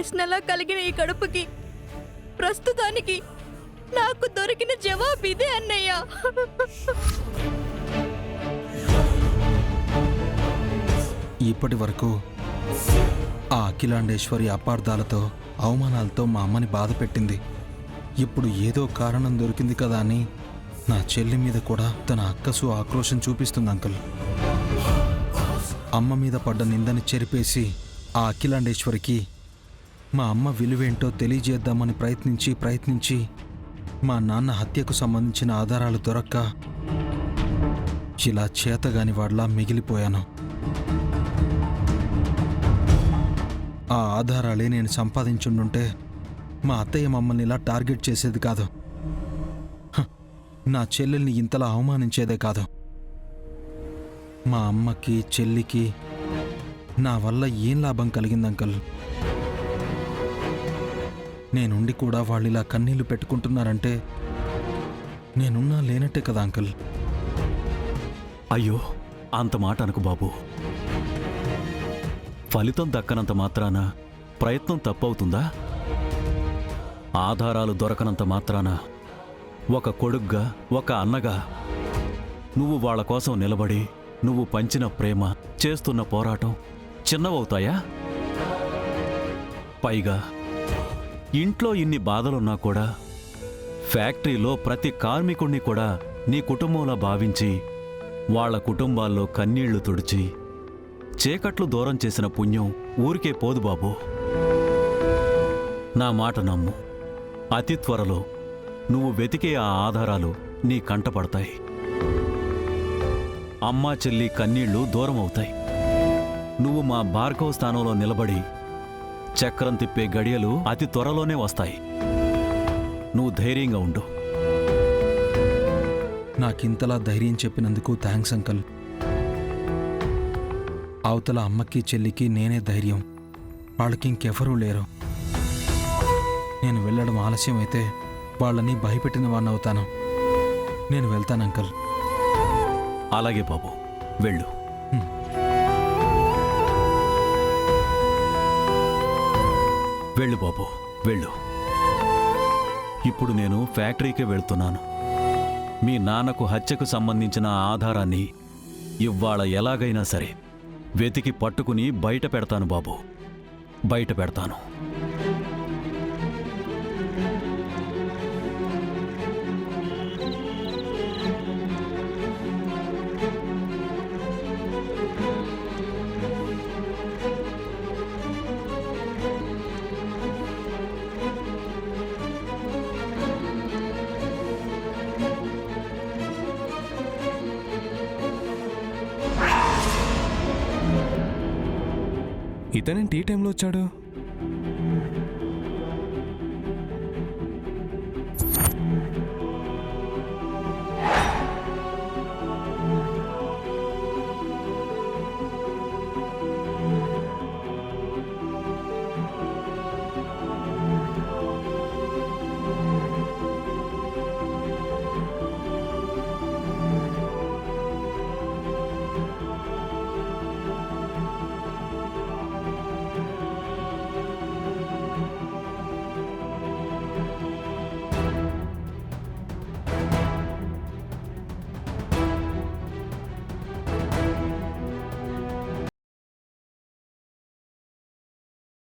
ప్రశ్నలా కలిగిన ఈ కడుపుకి ప్రస్తుతానికి నాకు దొరికిన జవాబు ఇదే అన్నయ్య. ఇప్పటి వరకు ఆ అఖిలాండేశ్వరి అపార్థాలతో అవమానాలతో మా అమ్మని బాధ పెట్టింది. ఇప్పుడు ఏదో కారణం దొరికింది కదా అని నా చెల్లి మీద కూడా తన అక్కసు ఆక్రోశం చూపిస్తుంది అంకుల్. అమ్మ మీద పడ్డ నిందని చెరిపేసి ఆ అఖిలాండేశ్వరికి మా అమ్మ విలువేంటో తెలియజేద్దామని ప్రయత్నించి మా నాన్న హత్యకు సంబంధించిన ఆధారాలు దొరక్క ఇలా చేతగాని వాడిలా మిగిలిపోయాను. ఆ ఆధారాలే నేను సంపాదించుండుంటే మా అత్తయ్య మమ్మల్ని ఇలా టార్గెట్ చేసేది కాదు. నా చెల్లెల్ని ఇంతలా అవమానించేదే కాదు. మా అమ్మకి చెల్లికి నా వల్ల ఏం లాభం కలిగింది అంకల్? నేనుండి కూడా వాళ్ళు ఇలా కన్నీళ్లు పెట్టుకుంటున్నారంటే నేనున్నా లేనట్టే కదా అంకల్. అయ్యో, అంత మాట అనుకు బాబు. ఫలితం దక్కనంత మాత్రాన ప్రయత్నం తప్పవుతుందా? ఆధారాలు దొరకనంత మాత్రాన ఒక కొడుగ్గా, ఒక అన్నగా నువ్వు వాళ్ళ కోసం నిలబడి నువ్వు పంచిన ప్రేమ, చేస్తున్న పోరాటం చిన్నవవుతాయా? పైగా ఇంట్లో ఇన్ని బాధలున్నా కూడా ఫ్యాక్టరీలో ప్రతి కార్మికుణ్ణి కూడా నీ కుటుంబంలా భావించి వాళ్ళ కుటుంబాల్లో కన్నీళ్లు తుడిచి చీకట్లు దూరం చేసిన పుణ్యం ఊరికే పోదు బాబు. నా మాట నమ్ము. అతి త్వరలో నువ్వు వెతికే ఆ ఆధారాలు నీ కంటపడతాయి. అమ్మా చెల్లి కన్నీళ్లు దూరం అవుతాయి. నువ్వు మా భార్గవ స్థానంలో నిలబడి చక్రం తిప్పే గడియలు అతి త్వరలోనే వస్తాయి. నువ్వు ధైర్యంగా ఉండు. నాకింతలా ధైర్యం చెప్పినందుకు థ్యాంక్స్ అంకల్. అవతల అమ్మకి చెల్లికి నేనే ధైర్యం, వాళ్ళకి ఇంకెవరూ లేరు. నేను వెళ్ళడం ఆలస్యం అయితే వాళ్ళని భయపెట్టిన వాడిని అవుతాను. నేను వెళ్తాను అంకల్. అలాగే బాబు, వెళ్ళు. వెళ్ళు బాబు, వెళ్ళు. ఇప్పుడు నేను ఫ్యాక్టరీకి వెళ్తున్నాను. మీ నాన్నకు హత్యకు సంబంధించిన ఆధారాన్ని ఇవాళ ఎలాగైనా సరే వెతికి పట్టుకుని బయట పెడతాను బాబు, బయట పెడతాను. ఇతనేంటి ఈ టైంలో వచ్చాడు?